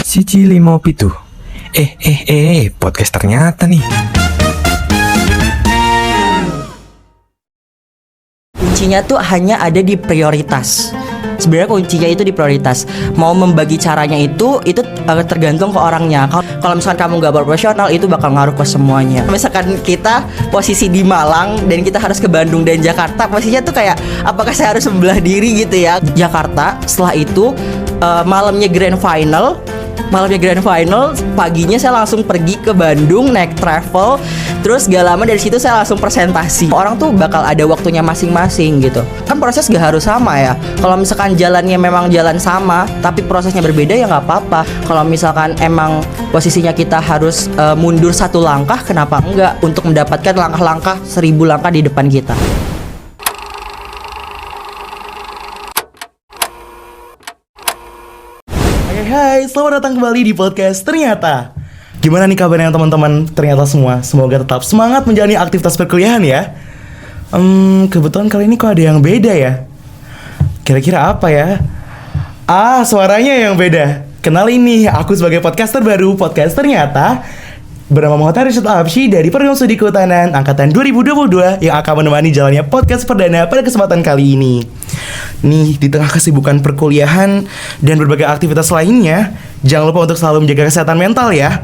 Si Cili mau pitu. Podcast ternyata nih. Kuncinya tuh hanya ada di prioritas. Sebenarnya kuncinya itu di prioritas. Mau membagi caranya itu tergantung ke orangnya. Kalau misalkan kamu gak profesional, itu bakal ngaruh ke semuanya. Misalkan kita posisi di Malang dan kita harus ke Bandung dan Jakarta, posisinya tuh kayak apakah saya harus membelah diri gitu ya. Jakarta, setelah itu malamnya grand final, paginya saya langsung pergi ke Bandung naik travel. Terus gak lama dari situ saya langsung presentasi. Orang tuh bakal ada waktunya masing-masing gitu. Kan proses gak harus sama ya. Kalau misalkan jalannya memang jalan sama tapi prosesnya berbeda ya gak apa-apa. Kalau misalkan emang posisinya kita harus mundur satu langkah, kenapa enggak untuk mendapatkan langkah-langkah 1000 langkah di depan kita. Hai, selamat datang kembali di podcast Ternyata. Gimana nih kabarnya teman-teman Ternyata semua? Semoga tetap semangat menjalani aktivitas perkuliahan ya. Kebetulan kali ini kok ada yang beda ya. Kira-kira apa ya? Suaranya yang beda. Kenalin nih, aku sebagai podcaster baru Podcast Ternyata bernama Muhammad Rishad Al-Habsyi dari Program Studi Kehutanan Angkatan 2022 yang akan menemani jalannya podcast perdana pada kesempatan kali ini. Nih, di tengah kesibukan perkuliahan dan berbagai aktivitas lainnya, jangan lupa untuk selalu menjaga kesehatan mental ya.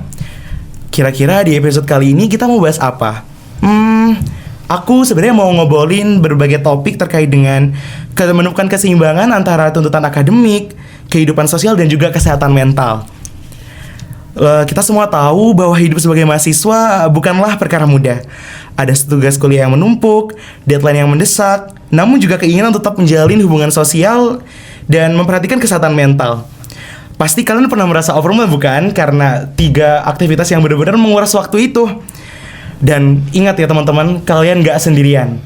Kira-kira di episode kali ini kita mau bahas apa? Aku sebenarnya mau ngobrolin berbagai topik terkait dengan menemukan keseimbangan antara tuntutan akademik, kehidupan sosial, dan juga kesehatan mental. Kita semua tahu bahwa hidup sebagai mahasiswa bukanlah perkara mudah. Ada tugas kuliah yang menumpuk, deadline yang mendesak, namun juga keinginan tetap menjalin hubungan sosial dan memperhatikan kesehatan mental. Pasti kalian pernah merasa overwhelmed bukan? Karena 3 aktivitas yang benar-benar menguras waktu itu. Dan ingat ya teman-teman, kalian gak sendirian.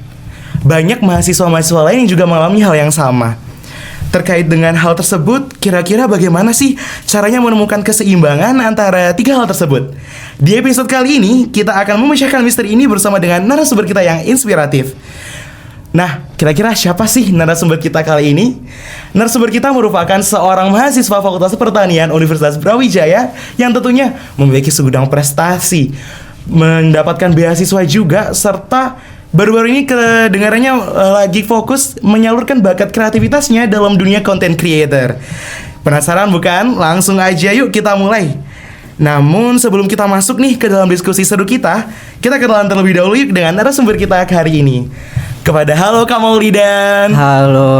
Banyak mahasiswa-mahasiswa lain yang juga mengalami hal yang sama. Terkait dengan hal tersebut, kira-kira bagaimana sih caranya menemukan keseimbangan antara 3 hal tersebut? Di episode kali ini, kita akan memecahkan misteri ini bersama dengan narasumber kita yang inspiratif. Nah, kira-kira siapa sih narasumber kita kali ini? Narasumber kita merupakan seorang mahasiswa Fakultas Pertanian Universitas Brawijaya yang tentunya memiliki segudang prestasi, mendapatkan beasiswa juga, serta baru-baru ini kedengarannya lagi fokus menyalurkan bakat kreativitasnya dalam dunia content creator. Penasaran bukan? Langsung aja yuk kita mulai. Namun sebelum kita masuk nih ke dalam diskusi seru kita kenalan terlebih dahulu yuk dengan narasumber kita hari ini. Halo Kak Maulidan. Halo.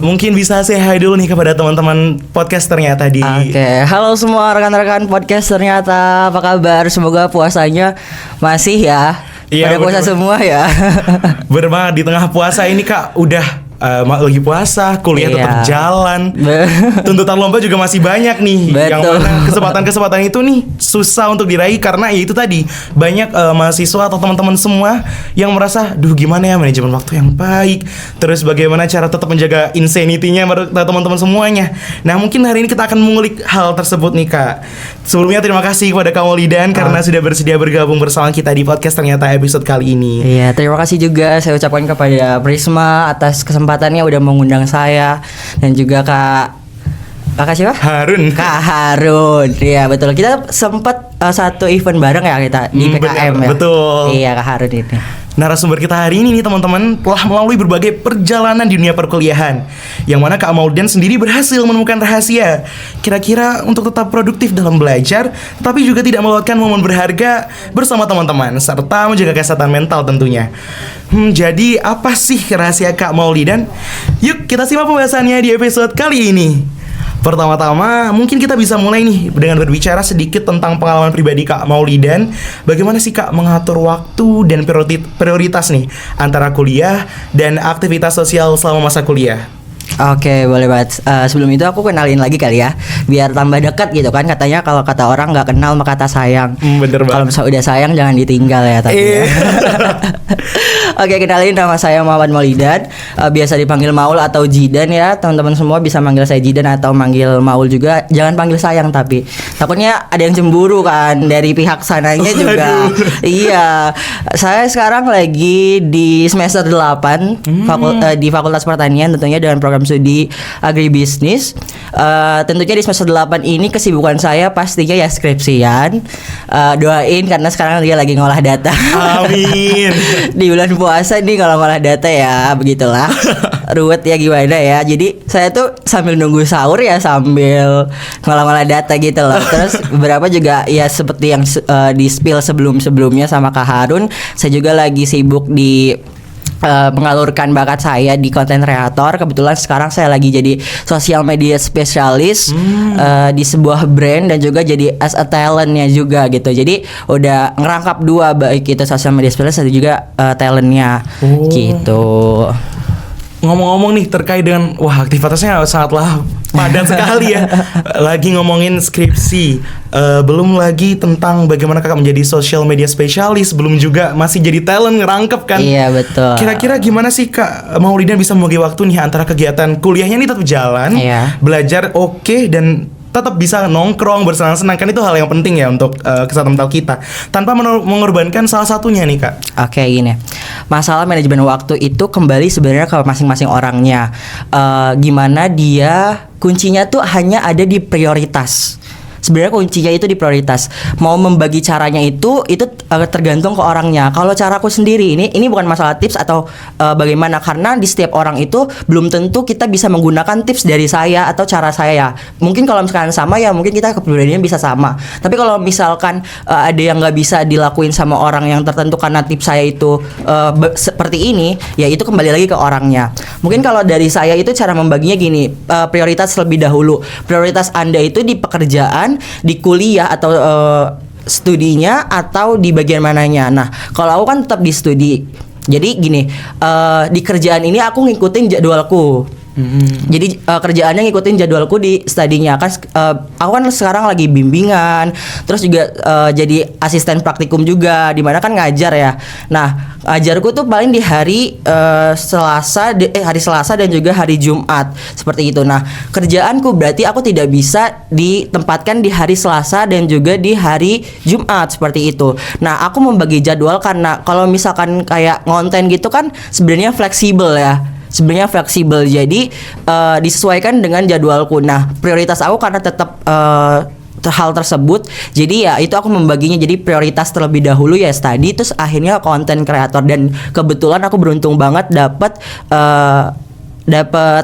Mungkin bisa say hi dulu nih kepada teman-teman podcast Ternyata di. Oke. Halo semua rekan-rekan podcast Ternyata. Apa kabar? Semoga puasanya masih ya. Iya, pada puasa semua ya. Bener banget, di tengah puasa ini Kak udah lagi puasa, kuliah tetap jalan. Tuntutan lomba juga masih banyak nih. Betul. Yang mana kesempatan-kesempatan itu nih susah untuk diraih karena ya itu tadi banyak mahasiswa atau teman-teman semua yang merasa, duh gimana ya manajemen waktu yang baik, terus bagaimana cara tetap menjaga insanity-nya teman-teman semuanya. Nah mungkin hari ini kita akan mengulik hal tersebut nih Kak. Sebelumnya terima kasih kepada Kak Maulidan karena sudah bersedia bergabung bersama kita di podcast Ternyata episode kali ini. Iya, terima kasih juga saya ucapkan kepada Prisma atas kesempatannya udah mengundang saya, dan juga Kakak siapa? Harun. Kak Harun. Iya betul. Kita sempat satu event bareng ya kita di PKM bener, ya. betul. Iya Kak Harun ini. Narasumber kita hari ini nih teman-teman telah melalui berbagai perjalanan di dunia perkuliahan, yang mana Kak Maulidan sendiri berhasil menemukan rahasia kira-kira untuk tetap produktif dalam belajar, tapi juga tidak melewatkan momen berharga bersama teman-teman, serta menjaga kesehatan mental tentunya. Jadi apa sih rahasia Kak Maulidan? Yuk kita simak pembahasannya di episode kali ini. Pertama-tama mungkin kita bisa mulai nih dengan berbicara sedikit tentang pengalaman pribadi Kak Maulidan. Bagaimana sih Kak mengatur waktu dan prioritas nih antara kuliah dan aktivitas sosial selama masa kuliah? Oke, boleh banget. Sebelum itu aku kenalin lagi kali ya, biar tambah dekat gitu kan. Katanya kalau kata orang nggak kenal maka kata sayang. Bener banget. Kalau misalnya udah sayang jangan ditinggal ya tapi. Oke, kenalin, nama saya Muhammad Maulidan. Biasa dipanggil Maul atau Jidan ya. Teman-teman semua bisa manggil saya Jidan atau manggil Maul juga. Jangan panggil sayang tapi takutnya ada yang cemburu kan dari pihak sananya juga. Iya. Saya sekarang lagi di semester 8 di Fakultas Pertanian tentunya dengan program program studi agribisnis. Tentunya di semester 8 ini kesibukan saya pastinya ya skripsian. Doain karena sekarang dia lagi ngolah data. Amin. Di bulan puasa nih kalau ngolah data ya begitulah. Ruwet ya gimana ya. Jadi saya tuh sambil nunggu sahur ya sambil ngolah-ngolah data gitu loh. Terus beberapa juga ya seperti yang di spill sebelumnya sama Kak Harun, saya juga lagi sibuk di mengalurkan bakat saya di konten kreator. Kebetulan sekarang saya lagi jadi sosial media spesialis di sebuah brand dan juga jadi as a talentnya juga gitu. Jadi udah ngerangkap dua, baik itu sosial media spesialis dan juga talentnya gitu. Ngomong-ngomong nih terkait dengan aktivitasnya sangatlah padat sekali ya. Lagi ngomongin skripsi, belum lagi tentang bagaimana kakak menjadi social media spesialis, belum juga masih jadi talent ngerangkep kan. Iya betul. Kira-kira gimana sih Kak Maulida bisa membagi waktu nih antara kegiatan kuliahnya ini tetap jalan, belajar dan tetap bisa nongkrong bersenang-senang, kan itu hal yang penting ya untuk kesehatan mental kita, tanpa mengorbankan salah satunya nih Kak. Oke, gini. Masalah manajemen waktu itu kembali sebenarnya ke masing-masing orangnya. Gimana dia, kuncinya tuh hanya ada di prioritas. Sebenarnya kuncinya itu di prioritas. Mau membagi caranya itu tergantung ke orangnya. Kalau caraku sendiri ini bukan masalah tips atau bagaimana, karena di setiap orang itu belum tentu kita bisa menggunakan tips dari saya atau cara saya. Mungkin kalau misalkan sama ya mungkin kita kepribadiannya bisa sama. Tapi kalau misalkan ada yang nggak bisa dilakuin sama orang yang tertentu karena tips saya itu seperti ini, ya itu kembali lagi ke orangnya. Mungkin kalau dari saya itu cara membaginya gini, prioritas lebih dahulu. Prioritas Anda itu di pekerjaan, di kuliah atau studinya, atau di bagian mananya. Nah, kalau aku kan tetap di studi. Jadi gini, di kerjaan ini aku ngikutin jadwalku. Jadi kerjaannya ngikutin jadwalku di studinya kan. Aku kan sekarang lagi bimbingan, terus juga jadi asisten praktikum juga, dimana kan ngajar ya. Nah, ngajarku tuh paling di hari hari Selasa dan juga hari Jumat seperti itu. Nah, kerjaanku berarti aku tidak bisa ditempatkan di hari Selasa dan juga di hari Jumat seperti itu. Nah, aku membagi jadwal karena kalau misalkan kayak ngonten gitu kan sebenarnya fleksibel ya. Jadi disesuaikan dengan jadwalku. Nah, prioritas aku karena tetap hal tersebut, jadi ya itu aku membaginya jadi prioritas terlebih dahulu ya study, terus akhirnya konten kreator. Dan kebetulan aku beruntung banget dapat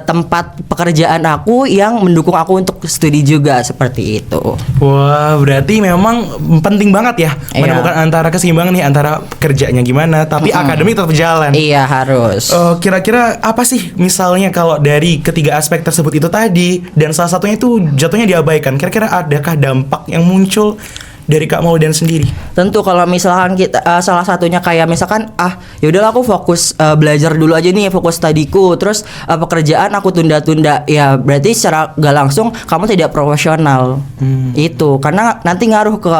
tempat pekerjaan aku yang mendukung aku untuk studi juga seperti itu. Wah, berarti memang penting banget ya menemukan antara keseimbangan nih antara kerjanya gimana tapi akademik tetap jalan. Iya, harus. Kira-kira apa sih misalnya kalau dari ketiga aspek tersebut itu tadi dan salah satunya itu jatuhnya diabaikan, kira-kira adakah dampak yang muncul dari Kak Maulida sendiri? Tentu kalau misalkan kita salah satunya kayak misalkan yaudahlah aku fokus belajar dulu aja nih, fokus studiku, terus pekerjaan aku tunda-tunda, ya berarti secara gak langsung kamu tidak profesional. Itu karena nanti ngaruh ke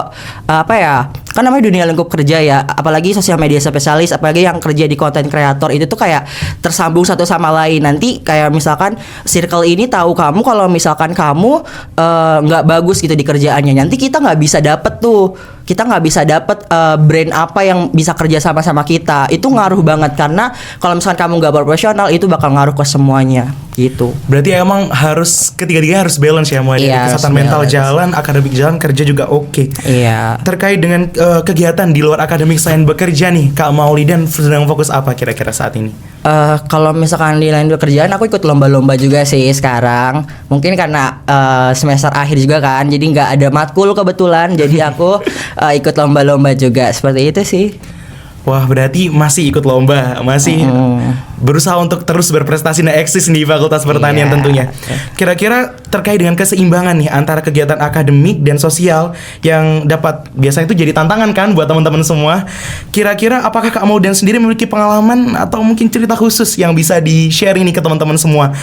kan namanya dunia lingkup kerja ya, apalagi sosial media spesialis, apalagi yang kerja di konten kreator, itu tuh kayak tersambung satu sama lain. Nanti kayak misalkan circle ini tahu kamu kalau misalkan kamu nggak bagus gitu di kerjaannya, nanti kita nggak bisa dapet brand apa yang bisa kerja sama kita. Itu ngaruh banget, karena kalau misalkan kamu nggak profesional itu bakal ngaruh ke semuanya gitu. Berarti emang harus ketiga-tiga harus balance ya, mulai dari kesehatan mental jalan, akademik jalan, kerja juga oke. Iya. Terkait dengan kegiatan di luar akademik selain bekerja nih, Kak Maulida sedang fokus apa kira-kira saat ini? Kalau misalkan di lain pekerjaan, aku ikut lomba-lomba juga sih sekarang. Mungkin karena semester akhir juga kan, jadi nggak ada matkul kebetulan, jadi aku ikut lomba-lomba juga seperti itu sih. Wah, berarti masih ikut lomba, masih berusaha untuk terus berprestasi dan eksis di Fakultas Pertanian tentunya. Kira-kira terkait dengan keseimbangan nih antara kegiatan akademik dan sosial yang dapat biasanya itu jadi tantangan kan buat teman-teman semua. Kira-kira apakah Kak Maulida sendiri memiliki pengalaman atau mungkin cerita khusus yang bisa di-sharing nih ke teman-teman semua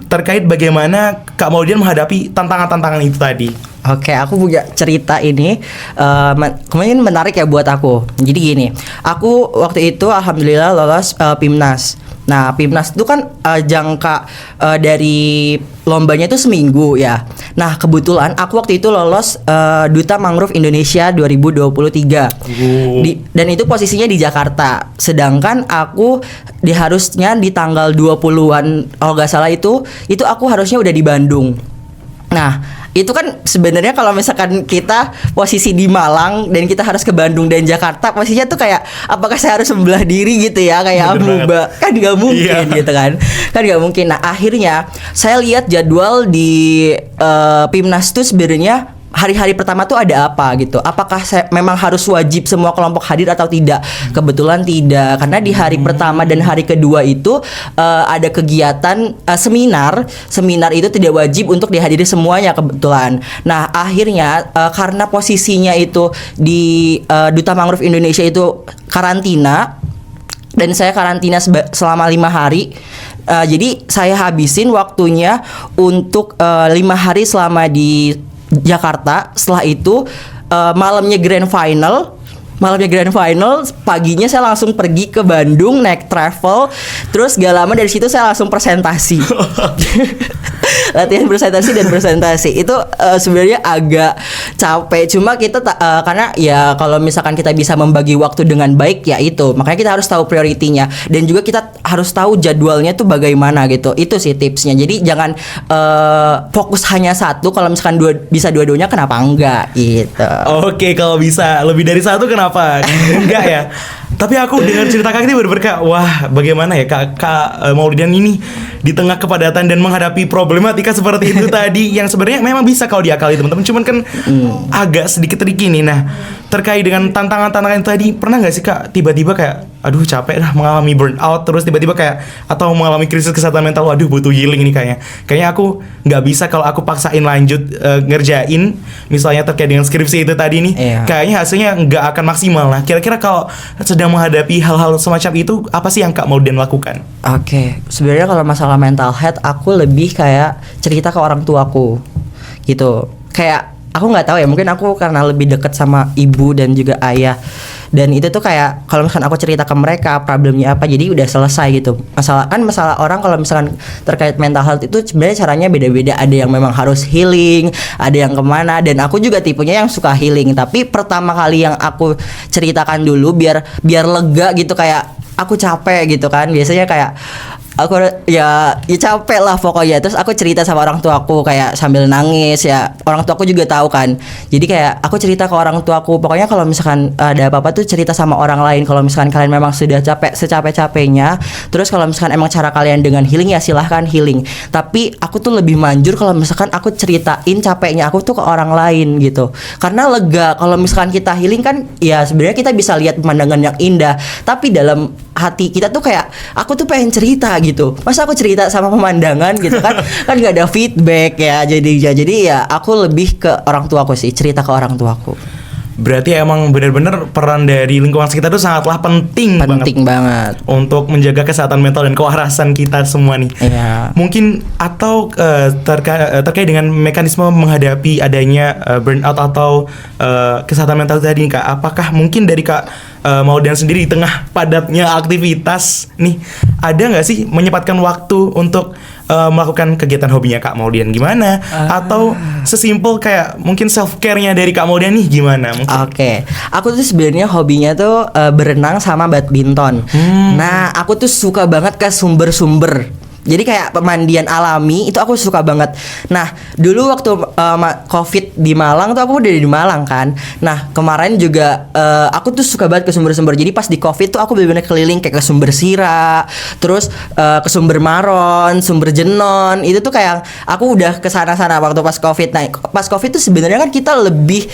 terkait bagaimana Kak Maulida menghadapi tantangan-tantangan itu tadi? Oke, aku punya cerita ini kemarin menarik ya buat aku. Jadi gini, aku waktu itu alhamdulillah lolos PIMNAS. Nah, PIMNAS itu kan jangka dari lombanya itu seminggu ya. Nah, kebetulan aku waktu itu lolos Duta Mangrove Indonesia 2023. Dan itu posisinya di Jakarta. Sedangkan aku harusnya di tanggal 20-an kalau nggak salah itu aku harusnya udah di Bandung. Nah, itu kan sebenarnya kalau misalkan kita posisi di Malang dan kita harus ke Bandung dan Jakarta, posisinya tuh kayak apakah saya harus membelah diri gitu ya, kayak amuba, kan nggak mungkin gitu kan nggak mungkin. Nah, akhirnya saya lihat jadwal di PIMNAS tuh sebenarnya hari-hari pertama tuh ada apa gitu. Apakah saya memang harus wajib semua kelompok hadir atau tidak? Kebetulan tidak, karena di hari pertama dan hari kedua itu ada kegiatan seminar. Seminar itu tidak wajib untuk dihadiri semuanya kebetulan. Nah, akhirnya karena posisinya itu di Duta Mangrove Indonesia itu karantina, dan saya karantina selama 5 hari. Jadi saya habisin waktunya untuk 5 hari selama di Jakarta. Setelah itu malamnya grand final, paginya saya langsung pergi ke Bandung naik travel. Terus gak lama dari situ saya langsung presentasi. Latihan presentasi itu sebenarnya agak capek. Cuma kita karena ya kalau misalkan kita bisa membagi waktu dengan baik, ya itu. Makanya kita harus tahu prioritinya, dan juga kita harus tahu jadwalnya tuh bagaimana gitu. Itu sih tipsnya. Jadi jangan fokus hanya satu. Kalau misalkan bisa dua-duanya, kenapa enggak gitu. Oke, kalau bisa lebih dari satu kenapa enggak ya? Tapi aku dengar cerita Kak ini bener-bener kayak, wah, bagaimana ya Kak Maulidan ini di tengah kepadatan dan menghadapi problematika seperti itu tadi, yang sebenarnya memang bisa kalau diakali teman-teman, cuman kan agak sedikit tricky nih. Nah, terkait dengan tantangan-tantangan itu tadi, pernah nggak sih Kak tiba-tiba kayak, aduh capek dah, mengalami burnout, terus tiba-tiba kayak, atau mengalami krisis kesehatan mental, aduh butuh healing ini kayaknya aku nggak bisa kalau aku paksain lanjut ngerjain misalnya terkait dengan skripsi itu tadi nih, kayaknya hasilnya nggak akan maksimal. Nah, kira-kira kalau sedang menghadapi hal-hal semacam itu, apa sih yang Kak Maulidan lakukan? Oke, sebenarnya kalau masalah mental health, aku lebih kayak cerita ke orang tuaku gitu. Kayak aku nggak tahu ya, mungkin aku karena lebih dekat sama ibu dan juga ayah, dan itu tuh kayak kalau misalkan aku cerita ke mereka problemnya apa, jadi udah selesai gitu. Masalah orang kalau misalkan terkait mental health itu sebenarnya caranya beda-beda. Ada yang memang harus healing, ada yang kemana, dan aku juga tipenya yang suka healing. Tapi pertama kali yang aku ceritakan dulu biar lega gitu, kayak aku capek gitu kan. Biasanya kayak aku ya capek lah pokoknya. Terus aku cerita sama orang tua aku kayak sambil nangis ya. Orang tua aku juga tahu kan. Jadi kayak aku cerita ke orang tua aku, pokoknya kalau misalkan ada apa-apa tuh cerita sama orang lain. Kalau misalkan kalian memang sudah capek secapek-capeknya, terus kalau misalkan emang cara kalian dengan healing, ya silahkan healing. Tapi aku tuh lebih manjur kalau misalkan aku ceritain capeknya aku tuh ke orang lain gitu. Karena lega. Kalau misalkan kita healing kan ya sebenarnya kita bisa lihat pemandangan yang indah, tapi dalam hati kita tuh kayak, aku tuh pengen cerita gitu. Masa aku cerita sama pemandangan gitu kan? Kan gak ada feedback ya. Jadi ya aku lebih ke orang tuaku sih, cerita ke orang tuaku. Berarti emang benar-benar peran dari lingkungan sekitar itu sangatlah penting banget untuk menjaga kesehatan mental dan kewarasan kita semua nih. Iya. Mungkin atau terkait dengan mekanisme menghadapi adanya burnout atau kesehatan mental tadi Kak, apakah mungkin dari Kak Maulidan sendiri di tengah padatnya aktivitas nih, ada nggak sih menyempatkan waktu untuk melakukan kegiatan hobinya Kak Maulidan gimana? Atau sesimpel kayak mungkin self care-nya dari Kak Maulidan nih gimana? Oke. Aku tuh sebenarnya hobinya tuh berenang sama badminton. Nah, aku tuh suka banget ke sumber-sumber. Jadi kayak pemandian alami itu aku suka banget. Nah, dulu waktu COVID di Malang tuh aku udah di Malang kan. Nah, kemarin juga aku tuh suka banget ke sumber-sumber. Jadi pas di COVID tuh aku benar-benar keliling kayak ke Sumber Sira, terus ke Sumber Maron, Sumber Jenon. Itu tuh kayak aku udah ke sana-sana waktu pas COVID. Nah, pas COVID tuh sebenarnya kan kita lebih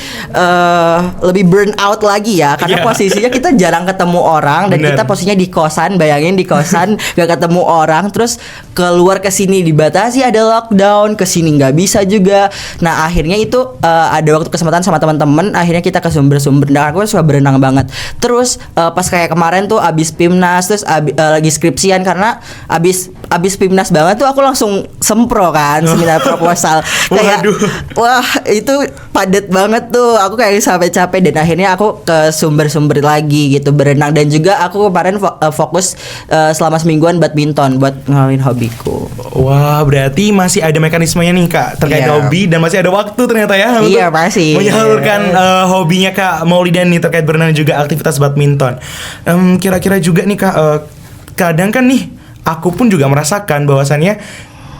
burn out lagi ya, karena posisinya kita jarang ketemu orang dan kita posisinya di kosan. Bayangin di kosan gak ketemu orang, terus keluar ke sini dibatasi, ada lockdown, ke sini nggak bisa juga. Nah, akhirnya itu ada waktu kesempatan sama teman-teman, akhirnya kita ke sumber-sumber. Dan aku suka berenang banget. Terus pas kayak kemarin tuh abis PIMNAS, terus lagi skripsian, karena abis PIMNAS banget tuh aku langsung sempro kan seminar proposal. Kayak wah itu padat banget tuh. Aku kayak sampai capek, dan akhirnya aku ke sumber-sumber lagi gitu berenang. Dan juga aku kemarin fokus selama semingguan badminton buat ngalamin hobiku. Wah, berarti masih ada mekanismenya nih Kak terkait hobi, dan masih ada waktu ternyata ya untuk masih menyalurkan hobinya Kak Maulidan nih terkait berenang juga aktivitas badminton. Kira-kira juga nih Kak, kadang kan nih aku pun juga merasakan bahwasannya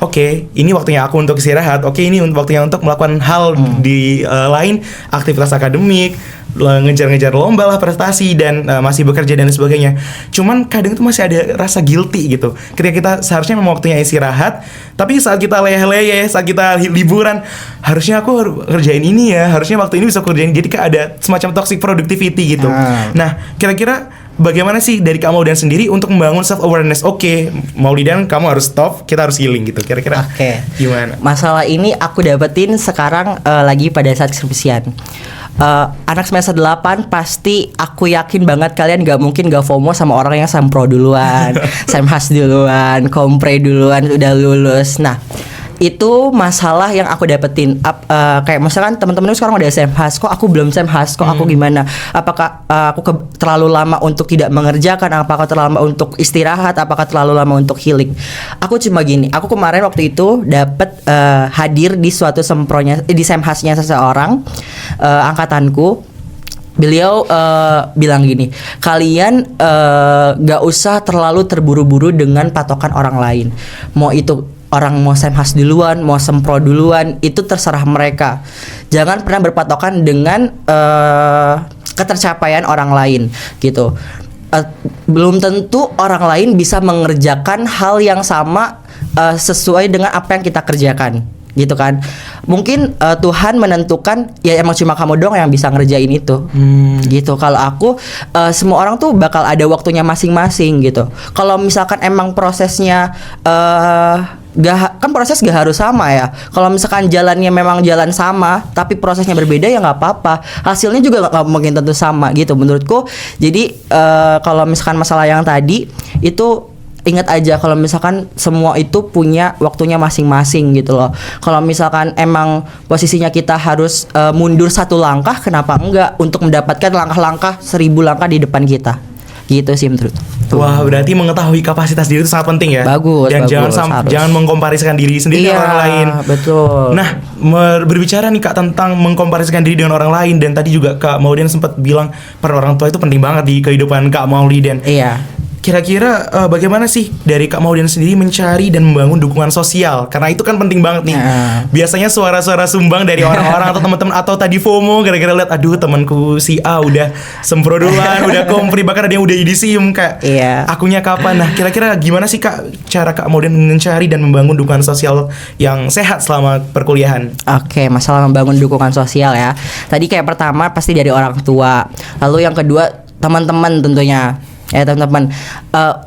oke, ini waktunya aku untuk istirahat. Oke, ini waktunya untuk melakukan hal di lain, aktivitas akademik, ngejar-ngejar lomba lah, prestasi, dan masih bekerja dan sebagainya. Cuman kadang tuh masih ada rasa guilty gitu ketika kita seharusnya memang waktunya istirahat, tapi saat kita leyeh-leyeh, saat kita liburan, harusnya aku harus kerjain ini ya, harusnya waktu ini bisa aku kerjain. Jadi kayak ada semacam toxic productivity gitu. Nah, kira-kira bagaimana sih dari Kak Maulidan sendiri untuk membangun self awareness? Oke, Maulidan, kamu harus stop, kita harus healing gitu. Kira-kira gimana? Masalah ini aku dapetin sekarang lagi pada saat skripsian. Anak semester 8 pasti aku yakin banget kalian gak mungkin gak FOMO sama orang yang sempro duluan, semhas duluan, kompre duluan, udah lulus. Nah, itu masalah yang aku dapetin. Kayak misalkan teman-teman sekarang udah semhas, kok aku belum semhas, kok aku gimana? Apakah aku terlalu lama untuk tidak mengerjakan? Apakah terlalu lama untuk istirahat? Apakah terlalu lama untuk healing? Aku cuma gini, aku kemarin waktu itu dapet hadir di suatu sempronya, di semhasnya seseorang angkatanku. Beliau bilang gini, kalian gak usah terlalu terburu-buru dengan patokan orang lain. Mau itu orang mau semhas duluan, mau sempro duluan, itu terserah mereka. Jangan pernah berpatokan dengan ketercapaian orang lain gitu. Belum tentu orang lain bisa mengerjakan hal yang sama sesuai dengan apa yang kita kerjakan, gitu kan. Mungkin Tuhan menentukan ya emang cuma kamu doang yang bisa ngerjain itu, gitu. Kalau aku semua orang tuh bakal ada waktunya masing-masing gitu. Kalau misalkan emang prosesnya kan proses gak harus sama ya. Kalau misalkan jalannya memang jalan sama tapi prosesnya berbeda, ya nggak apa-apa, hasilnya juga nggak mungkin tentu sama gitu menurutku. Jadi kalau misalkan masalah yang tadi itu, ingat aja kalau misalkan semua itu punya waktunya masing-masing gitu loh. Kalau misalkan emang posisinya kita harus mundur satu langkah, kenapa enggak untuk mendapatkan langkah-langkah 1000 langkah di depan kita. Gitu sih menurut. Wah, berarti mengetahui kapasitas diri itu sangat penting ya. Bagus. Dan bagus, jangan mengkomparisikan diri sendiri dengan orang lain. Betul. Nah, berbicara nih Kak tentang mengkomparisikan diri dengan orang lain, dan tadi juga Kak Maulidan sempat bilang peran orang tua itu penting banget di kehidupan Kak Maulidan. Iya. Kira-kira bagaimana sih dari Kak Maulidan sendiri mencari dan membangun dukungan sosial? Karena itu kan penting banget nih. Biasanya suara-suara sumbang dari orang-orang atau teman-teman, atau tadi FOMO gara-gara lihat aduh temanku si A udah sempro duluan, udah kompri, bahkan ada yang udah idisium Kak. Akunya kapan? Nah, kira-kira gimana sih Kak cara Kak Maulidan mencari dan membangun dukungan sosial yang sehat selama perkuliahan? Oke, masalah membangun dukungan sosial ya. Tadi kayak pertama pasti dari orang tua. Lalu yang kedua teman-teman tentunya. Ya teman-teman,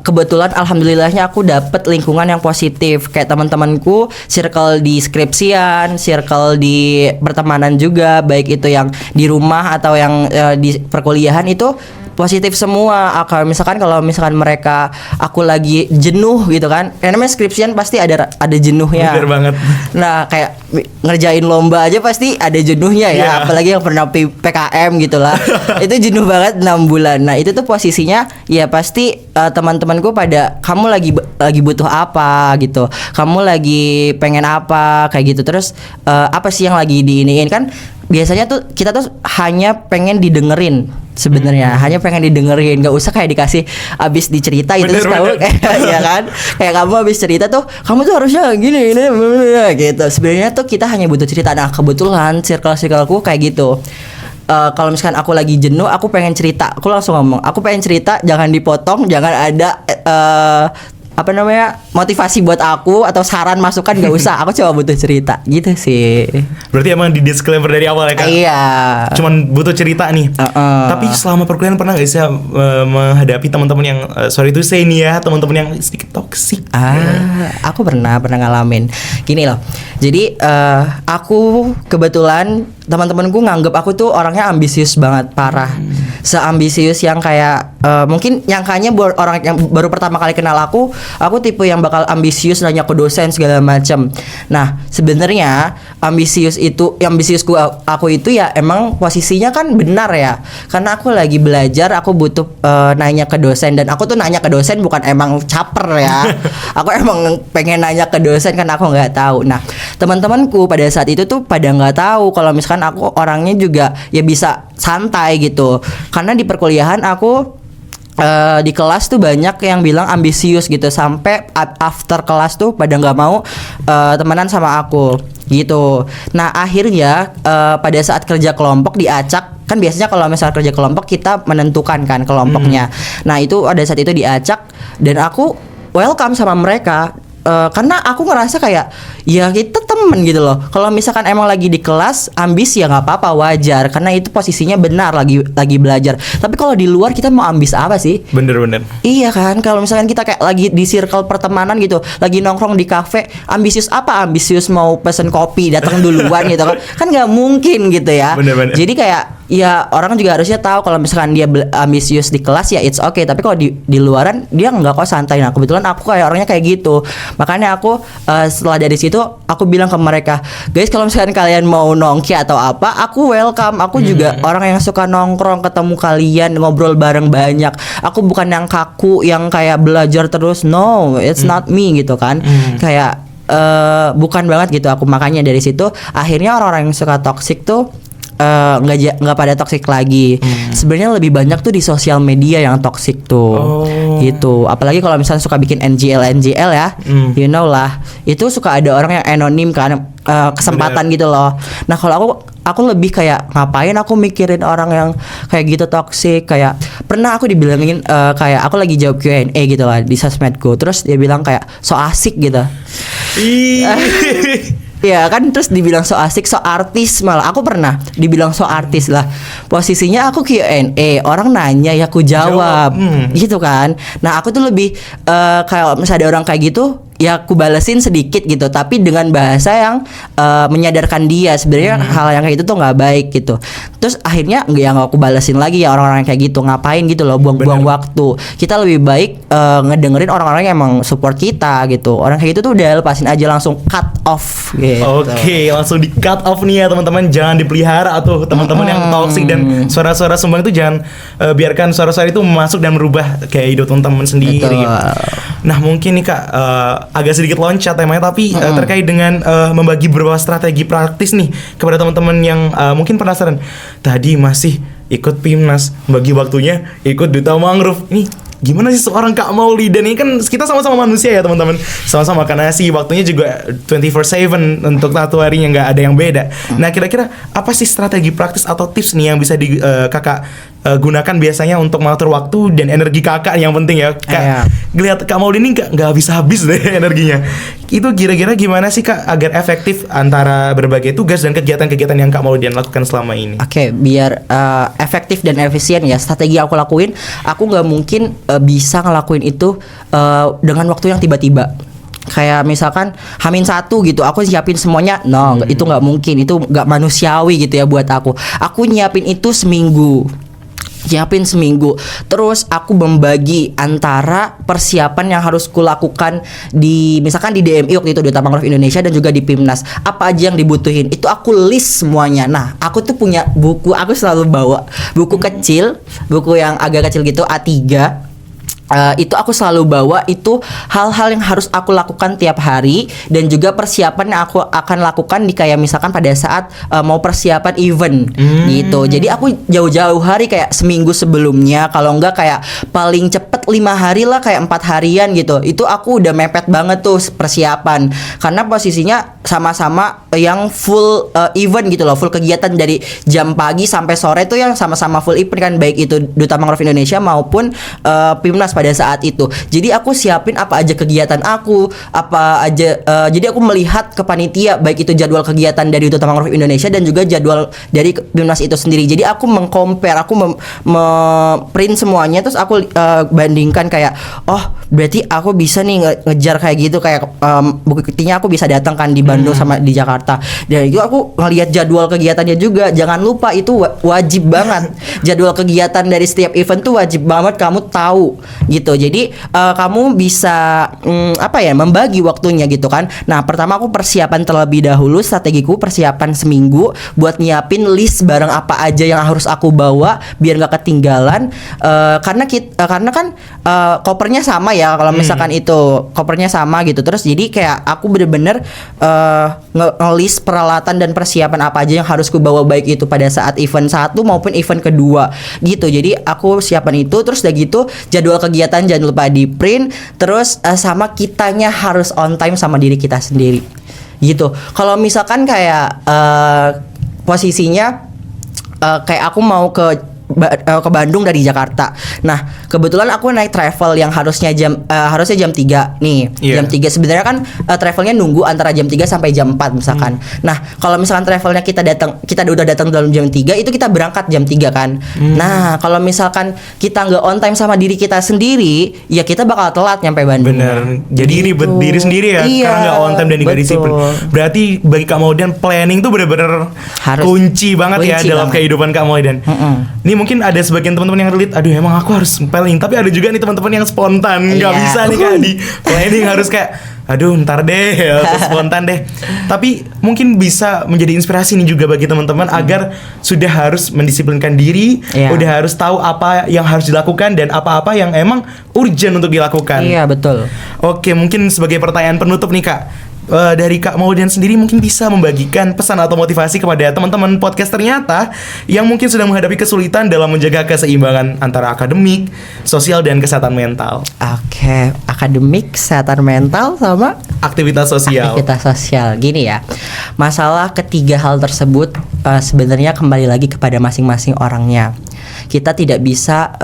kebetulan alhamdulillahnya aku dapet lingkungan yang positif. Kayak teman-temanku, circle di skripsian, circle di pertemanan juga, baik itu yang di rumah atau yang di perkuliahan, itu positif semua. Kalau misalkan mereka, aku lagi jenuh gitu kan, karena namanya skripsian pasti ada jenuhnya. Bener banget. Nah kayak ngerjain lomba aja pasti ada jenuhnya ya, apalagi yang pernah PKM gitulah. Itu jenuh banget 6 bulan. Nah itu tuh posisinya ya pasti teman-temanku pada, kamu lagi butuh apa gitu, kamu lagi pengen apa kayak gitu. Terus apa sih yang lagi diiniin kan. Biasanya tuh kita tuh hanya pengen didengerin sebenarnya, hanya pengen didengerin, nggak usah kayak dikasih abis dicerita gitu. Terus kamu ya kan, kayak kamu abis cerita tuh kamu tuh harusnya gini gitu. Sebenarnya tuh kita hanya butuh cerita. Nah kebetulan circle-circleku kayak gitu. Kalau misalkan aku lagi jenuh, aku pengen cerita, aku langsung ngomong, aku pengen cerita, jangan dipotong, jangan ada apa namanya motivasi buat aku atau saran masukan gak usah, aku cuma butuh cerita gitu sih. Berarti emang di disclaimer dari awal ya Kak? Iya. Cuman butuh cerita nih. Tapi selama perkuliahan pernah gak sih menghadapi teman-teman yang sorry to say nih ya, teman-teman yang sedikit toksik? Aku pernah ngalamin. Gini loh. Jadi aku kebetulan teman-temanku nganggep aku tuh orangnya ambisius banget, parah. Seambisius yang kayak mungkin nyangkanya orang yang baru pertama kali kenal aku tipe yang bakal ambisius nanya ke dosen segala macam. Nah, sebenarnya ambisiusku aku itu ya emang posisinya kan benar ya. Karena aku lagi belajar, aku butuh nanya ke dosen, dan aku tuh nanya ke dosen bukan emang caper ya. Aku emang pengen nanya ke dosen karena aku nggak tahu. Nah, teman-temanku pada saat itu tuh pada nggak tahu kalau misalkan aku orangnya juga ya bisa santai gitu. Karena di perkuliahan aku di kelas tuh banyak yang bilang ambisius gitu, sampai after kelas tuh pada nggak mau temenan sama aku gitu. Nah akhirnya pada saat kerja kelompok diacak, kan biasanya kalau misalnya kerja kelompok kita menentukan kan kelompoknya. Nah itu ada saat itu diacak dan aku welcome sama mereka. Karena aku ngerasa kayak ya kita temen gitu loh. Kalau misalkan emang lagi di kelas ambis ya nggak apa-apa, wajar, karena itu posisinya benar lagi belajar. Tapi kalau di luar kita mau ambis apa sih? Bener. Iya kan, kalau misalkan kita kayak lagi di circle pertemanan gitu, lagi nongkrong di kafe, ambisius apa? Ambisius mau pesen kopi datang duluan gitu kan? Kan nggak mungkin gitu ya. Bener. Jadi kayak ya orang juga harusnya tahu kalau misalkan dia ambisius di kelas ya it's okay, tapi kalau di luaran dia nggak, kok santai. Nah kebetulan aku kayak orangnya kayak gitu, makanya aku setelah dari situ aku bilang ke mereka, guys kalau misalkan kalian mau nongki atau apa, aku welcome. Aku juga orang yang suka nongkrong, ketemu kalian, ngobrol bareng banyak. Aku bukan yang kaku yang kayak belajar terus, no, it's not me gitu kan. Kayak bukan banget gitu aku. Makanya dari situ akhirnya orang-orang yang suka toxic tuh nggak pada toksik lagi. Sebenarnya lebih banyak tuh di sosial media yang toksik tuh, gitu. Apalagi kalau misalnya suka bikin NGL ya, you know lah. Itu suka ada orang yang anonim kan, kesempatan gitu loh. Nah kalau aku lebih kayak ngapain aku mikirin orang yang kayak gitu toksik. Kayak pernah aku dibilangin kayak aku lagi jawab Q&A gitu lah di sosmedku, terus dia bilang kayak so asik gitu. Ya kan, terus dibilang so asik, so artis. Malah aku pernah dibilang so artis lah. Posisinya aku Q&A, orang nanya ya aku jawab. Gitu kan. Nah aku tuh lebih kayak misalnya ada orang kayak gitu, ya aku balesin sedikit gitu, tapi dengan bahasa yang menyadarkan dia sebenarnya hal yang kayak itu tuh nggak baik gitu. Terus akhirnya nggak aku balesin lagi ya orang-orang kayak gitu. Ngapain gitu loh, buang-buang waktu. Kita lebih baik ngedengerin orang-orang yang emang support kita gitu. Orang kayak gitu tuh udah lepasin aja, langsung cut off gitu. Oke, langsung di cut off nih ya teman-teman. Jangan dipelihara tuh teman-teman yang toxic, dan suara-suara sumbang itu jangan biarkan suara-suara itu masuk dan merubah kayak hidup teman-teman sendiri gitu. Nah mungkin nih Kak, agak sedikit loncat temanya, tapi terkait dengan membagi beberapa strategi praktis nih kepada teman-teman yang mungkin penasaran. Tadi masih ikut PIMNAS, bagi waktunya ikut Duta Mangrove. Ini gimana sih seorang Kak Mauli? Dan ini kan kita sama-sama manusia ya teman-teman, sama-sama makan nasi, waktunya juga 24/7 untuk satu harinya, nggak ada yang beda. Nah kira-kira apa sih strategi praktis atau tips nih yang bisa Kakak gunakan biasanya untuk mengatur waktu dan energi Kakak yang penting ya Kak? Lihat Kak Mauli ini nggak habis-habis deh energinya. Itu kira-kira gimana sih Kak agar efektif antara berbagai tugas dan kegiatan-kegiatan yang Kak Mauli lakukan selama ini? Oke, biar efektif dan efisien ya, strategi yang aku lakuin, aku nggak mungkin bisa ngelakuin itu dengan waktu yang tiba-tiba. Kayak misalkan H-1 gitu, aku siapin semuanya. No, itu nggak mungkin, itu nggak manusiawi gitu ya buat aku. Aku nyiapin itu seminggu. Terus aku membagi antara persiapan yang harus kulakukan di misalkan di DMI waktu itu, Duta Mangrove Indonesia, dan juga di PIMNAS. Apa aja yang dibutuhin, itu aku list semuanya. Nah aku tuh punya buku, aku selalu bawa buku kecil, buku yang agak kecil gitu, A3. Itu aku selalu bawa, itu hal-hal yang harus aku lakukan tiap hari, dan juga persiapan yang aku akan lakukan di kayak misalkan pada saat mau persiapan event gitu. Jadi aku jauh-jauh hari, kayak seminggu sebelumnya, kalau enggak kayak paling cepet 5 hari lah, kayak 4 harian gitu. Itu aku udah mepet banget tuh persiapan, karena posisinya sama-sama yang full event gitu loh, full kegiatan dari jam pagi sampai sore tuh yang sama-sama full event kan, baik itu Duta Mangrove Indonesia maupun Pimnas pada saat itu. Jadi aku siapin apa aja kegiatan aku, apa aja jadi aku melihat ke panitia baik itu jadwal kegiatan dari Duta Mangrove Indonesia dan juga jadwal dari Pimnas itu sendiri. Jadi aku mengcompare, aku print semuanya terus aku bandingkan kayak oh berarti aku bisa nih ngejar kayak gitu, kayak buktinya aku bisa datang kan di Bandung sama di Jakarta. Dan itu aku ngelihat jadwal kegiatannya juga. Jangan lupa itu wajib banget. Jadwal kegiatan dari setiap event tuh wajib banget kamu tahu gitu. Jadi kamu bisa membagi waktunya gitu kan. Nah, pertama aku persiapan terlebih dahulu, strategiku persiapan seminggu buat nyiapin list barang apa aja yang harus aku bawa biar nggak ketinggalan. Karena kan kopernya sama ya, kalau misalkan itu kopernya sama gitu. Terus jadi kayak aku bener-bener nge-list peralatan dan persiapan apa aja yang harus ku bawa baik itu pada saat event 1 maupun event kedua gitu. Jadi aku siapin itu, terus udah gitu jadwal kegiatan jangan lupa di print, terus sama kitanya harus on time sama diri kita sendiri gitu. Kalau misalkan kayak posisinya kayak aku mau ke Bandung dari Jakarta. Nah, kebetulan aku naik travel yang harusnya jam 3 nih. Jam 3 sebenarnya kan travelnya nunggu antara jam 3 sampai jam 4 misalkan. Nah, kalau misalkan travelnya kita udah datang dalam jam 3 itu kita berangkat jam 3 kan. Nah, kalau misalkan kita nggak on time sama diri kita sendiri, ya kita bakal telat nyampe Bandung. Bener. Jadi ribet diri sendiri ya, iya, karena nggak on time dan nggak disiplin. Berarti bagi Kak Maudan planning tuh bener-bener kunci banget ya dalam kehidupan Kak Maudan. Nih mungkin ada sebagian teman-teman yang relate, aduh emang aku harus planning, tapi ada juga nih teman-teman yang spontan, nggak bisa nih Kak di planning, harus kayak aduh ntar deh harus spontan deh. Tapi mungkin bisa menjadi inspirasi nih juga bagi teman-teman agar sudah harus mendisiplinkan diri, udah harus tahu apa yang harus dilakukan dan apa-apa yang emang urgent untuk dilakukan. Iya betul. Oke, mungkin sebagai pertanyaan penutup nih Kak, dari Kak Maudan sendiri mungkin bisa membagikan pesan atau motivasi kepada teman-teman podcast ternyata yang mungkin sedang menghadapi kesulitan dalam menjaga keseimbangan antara akademik, sosial, dan kesehatan mental. Oke, akademik, kesehatan mental, sama aktivitas sosial. Aktivitas sosial, gini ya. Masalah ketiga hal tersebut sebenarnya kembali lagi kepada masing-masing orangnya. Kita tidak bisa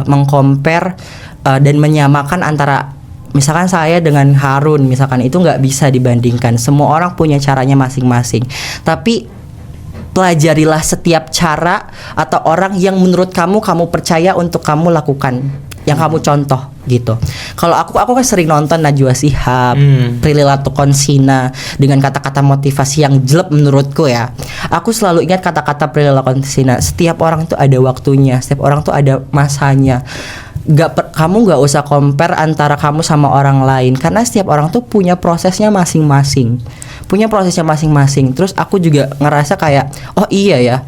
mengcompare dan menyamakan antara misalkan saya dengan Harun, misalkan itu nggak bisa dibandingkan. Semua orang punya caranya masing-masing. Tapi pelajarilah setiap cara atau orang yang menurut kamu percaya untuk kamu lakukan, yang kamu contoh gitu. Kalau aku kan sering nonton Najwa Shihab, Prilly Latuconsina dengan kata-kata motivasi yang jelek menurutku ya. Aku selalu ingat kata-kata Prilly Latuconsina. Setiap orang tuh ada waktunya, setiap orang tuh ada masanya. Kamu nggak usah compare antara kamu sama orang lain, karena setiap orang tuh punya prosesnya masing-masing. Terus aku juga ngerasa kayak oh iya ya,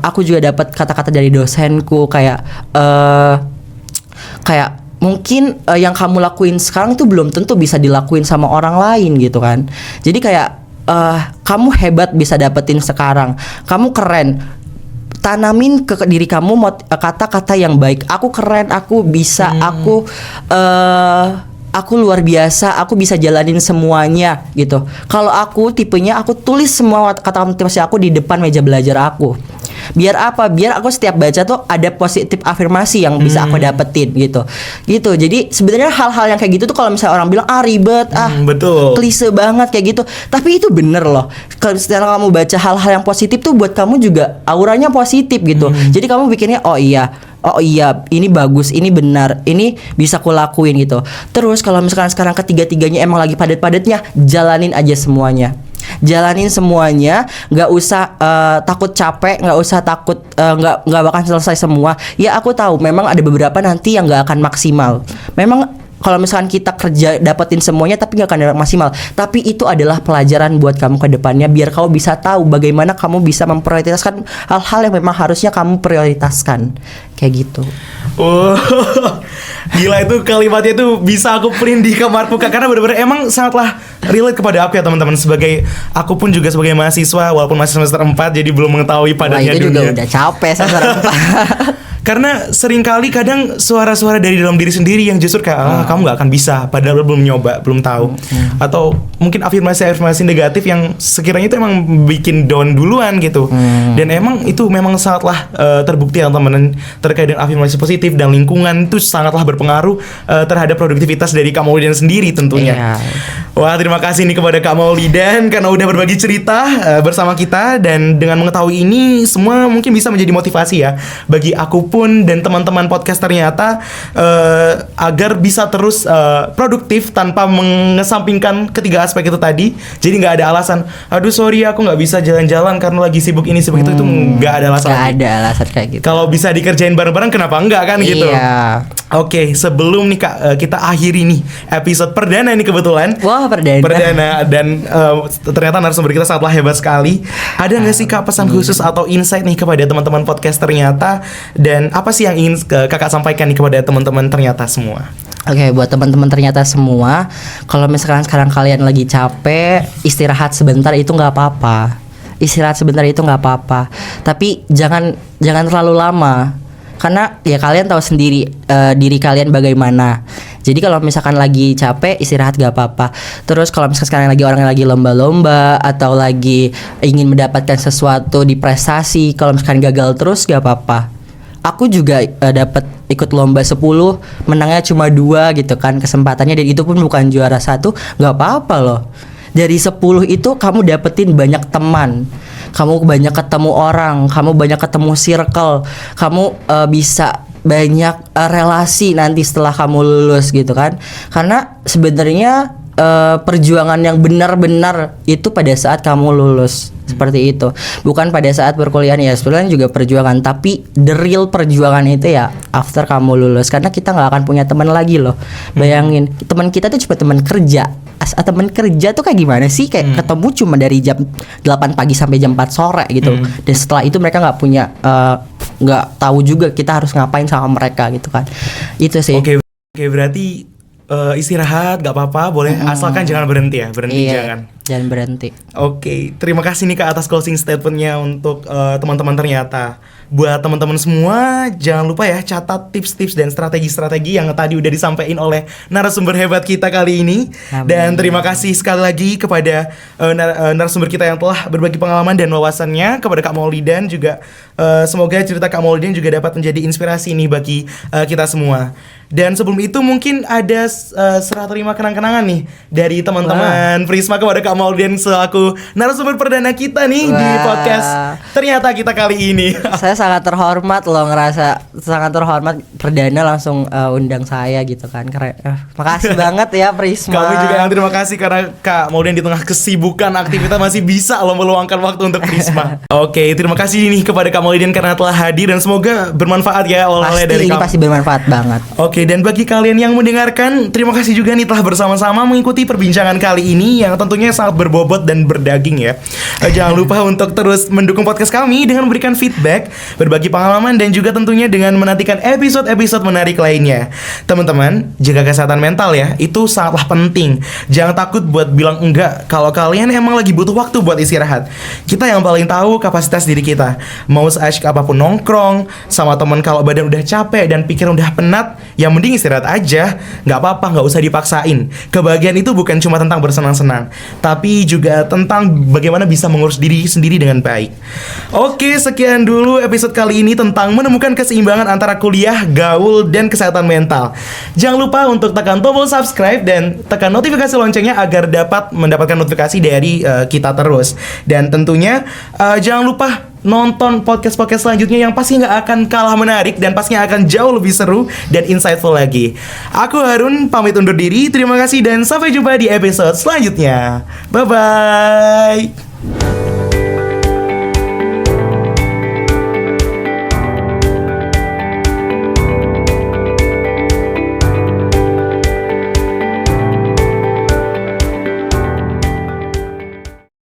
aku juga dapat kata-kata dari dosenku kayak mungkin yang kamu lakuin sekarang itu belum tentu bisa dilakuin sama orang lain gitu kan. Jadi kayak kamu hebat bisa dapetin sekarang, kamu keren. Tanamin ke diri kamu kata-kata yang baik. Aku keren, aku bisa, aku luar biasa, aku bisa jalanin semuanya gitu. Kalau aku tipenya aku tulis semua kata motivasi aku di depan meja belajar aku. Biar apa? Biar aku setiap baca tuh ada positif afirmasi yang bisa aku dapetin gitu. Jadi sebenarnya hal-hal yang kayak gitu tuh kalau misalnya orang bilang ribet, betul, klise banget kayak gitu. Tapi itu bener loh. Kalau setelah kamu baca hal-hal yang positif tuh buat kamu juga auranya positif gitu. Jadi kamu bikinnya oh iya ini bagus, ini benar, ini bisa aku lakuin gitu. Terus kalau misalkan sekarang ketiga-tiganya emang lagi padat-padatnya, jalanin aja semuanya. Nggak usah takut capek, nggak usah takut nggak bakal selesai semua. Ya aku tahu memang ada beberapa nanti yang nggak akan maksimal. Memang kalau misalkan kita kerja dapetin semuanya tapi nggak akan maksimal. Tapi itu adalah pelajaran buat kamu ke depannya, biar kamu bisa tahu bagaimana kamu bisa memprioritaskan hal-hal yang memang harusnya kamu prioritaskan. Kayak gitu. Oh, gila itu kalimatnya itu bisa aku print di kamarku Kak, karena benar-benar emang sangatlah relate kepada aku ya teman-teman. Sebagai aku pun juga sebagai mahasiswa, walaupun masih semester 4 jadi belum mengetahui padatnya dunia. Itu juga udah capek semester 4. Karena seringkali kadang suara-suara dari dalam diri sendiri yang justru kayak kamu nggak akan bisa, padahal belum nyoba, belum tahu. Atau mungkin afirmasi-afirmasi negatif yang sekiranya itu emang bikin down duluan gitu. Dan emang itu memang sangatlah terbukti teman-teman terkait dengan afirmasi positif dan lingkungan itu sangatlah berpengaruh terhadap produktivitas dari Kak Maulidan sendiri tentunya. Wah, terima kasih nih kepada Kak Maulidan karena udah berbagi cerita bersama kita, dan dengan mengetahui ini semua mungkin bisa menjadi motivasi ya bagi aku pun dan teman-teman podcast ternyata agar bisa terus produktif tanpa mengesampingkan ketiga aspek itu tadi. Jadi nggak ada alasan, aduh sorry aku nggak bisa jalan-jalan karena lagi sibuk ini sibuk itu nggak ada alasan. Nggak ada alasan kayak gitu. Kalau bisa dikerjain bareng-bareng kenapa enggak kan gitu. Iya. Oke, sebelum nih Kak kita akhiri nih episode perdana ini kebetulan. Wah, perdana. Dan ternyata narasumber kita sangatlah hebat sekali. Ada nggak sih Kak pesan khusus atau insight nih kepada teman-teman podcast ternyata, dan apa sih yang ingin Kakak sampaikan nih kepada teman-teman ternyata semua? Oke, buat teman-teman ternyata semua, kalau misalkan sekarang kalian lagi capek, istirahat sebentar itu nggak apa-apa. Istirahat sebentar itu nggak apa-apa. Tapi jangan terlalu lama. Karena ya kalian tahu sendiri diri kalian bagaimana. Jadi kalau misalkan lagi capek, istirahat gak apa-apa. Terus kalau misalkan sekarang lagi orang yang lagi lomba-lomba atau lagi ingin mendapatkan sesuatu di prestasi, kalau misalkan gagal terus gak apa-apa. Aku juga dapat ikut lomba 10, menangnya cuma 2 gitu kan kesempatannya, dan itu pun bukan juara 1, gak apa-apa loh. Dari 10 itu kamu dapetin banyak teman, kamu banyak ketemu orang, kamu banyak ketemu circle, kamu bisa banyak relasi nanti setelah kamu lulus gitu kan. Karena sebenarnya perjuangan yang benar-benar itu pada saat kamu lulus, seperti itu. Bukan pada saat perkuliahan, ya sebenarnya juga perjuangan, tapi the real perjuangan itu ya after kamu lulus. Karena kita nggak akan punya teman lagi loh. Bayangin, teman kita tuh cuma teman kerja. Teman kerja tuh kayak gimana sih? Kayak ketemu cuma dari jam 8 pagi sampai jam 4 sore gitu. Dan setelah itu mereka nggak punya, nggak tahu juga kita harus ngapain sama mereka gitu kan. Itu sih. Oke, berarti istirahat gak apa-apa, boleh asalkan jangan berhenti ya, jangan berhenti. Oke, terima kasih nih Kak atas closing statementnya untuk teman-teman ternyata. Buat teman-teman semua, jangan lupa ya catat tips-tips dan strategi-strategi yang tadi udah disampaikan oleh narasumber hebat kita kali ini. Amin. Dan terima kasih sekali lagi kepada narasumber kita yang telah berbagi pengalaman dan wawasannya, kepada Kak Maulidan juga. Semoga cerita Kak Maulidan juga dapat menjadi inspirasi nih bagi kita semua. Dan sebelum itu mungkin ada serah terima kenang-kenangan nih dari teman-teman Prisma kepada Kak Maulidan selaku narasumber perdana kita nih di podcast ternyata kita kali ini. Saya sangat terhormat loh, ngerasa sangat terhormat perdana langsung undang saya gitu kan. Keren. Makasih banget ya Prisma. Kami juga yang terima kasih karena Kak Maulidan di tengah kesibukan aktivitas masih bisa loh meluangkan waktu untuk Prisma. Oke, terima kasih nih kepada Kak Maulidan karena telah hadir dan semoga bermanfaat ya oleh dari kamu. Pasti bermanfaat banget. Oke, dan bagi kalian yang mendengarkan, terima kasih juga nih telah bersama-sama mengikuti perbincangan kali ini yang tentunya sangat berbobot dan berdaging ya. Jangan lupa untuk terus mendukung podcast kami dengan memberikan feedback, berbagi pengalaman, dan juga tentunya dengan menantikan episode-episode menarik lainnya. Teman-teman, jaga kesehatan mental ya, itu sangatlah penting. Jangan takut buat bilang enggak kalau kalian emang lagi butuh waktu buat istirahat. Kita yang paling tahu kapasitas diri kita. Mau seasyik apapun nongkrong sama teman, kalau badan udah capek dan pikiran udah penat, ya mending istirahat aja. Gak apa-apa, gak usah dipaksain. Kebahagiaan itu bukan cuma tentang bersenang-senang, tapi juga tentang bagaimana bisa mengurus diri sendiri dengan baik. Oke, sekian dulu episode kali ini tentang menemukan keseimbangan antara kuliah, gaul, dan kesehatan mental. Jangan lupa untuk tekan tombol subscribe dan tekan notifikasi loncengnya agar dapat mendapatkan notifikasi dari kita terus. Dan tentunya jangan lupa nonton podcast-podcast selanjutnya yang pasti nggak akan kalah menarik dan pastinya akan jauh lebih seru dan insightful lagi. Aku Harun pamit undur diri. Terima kasih dan sampai jumpa di episode selanjutnya. Bye-bye.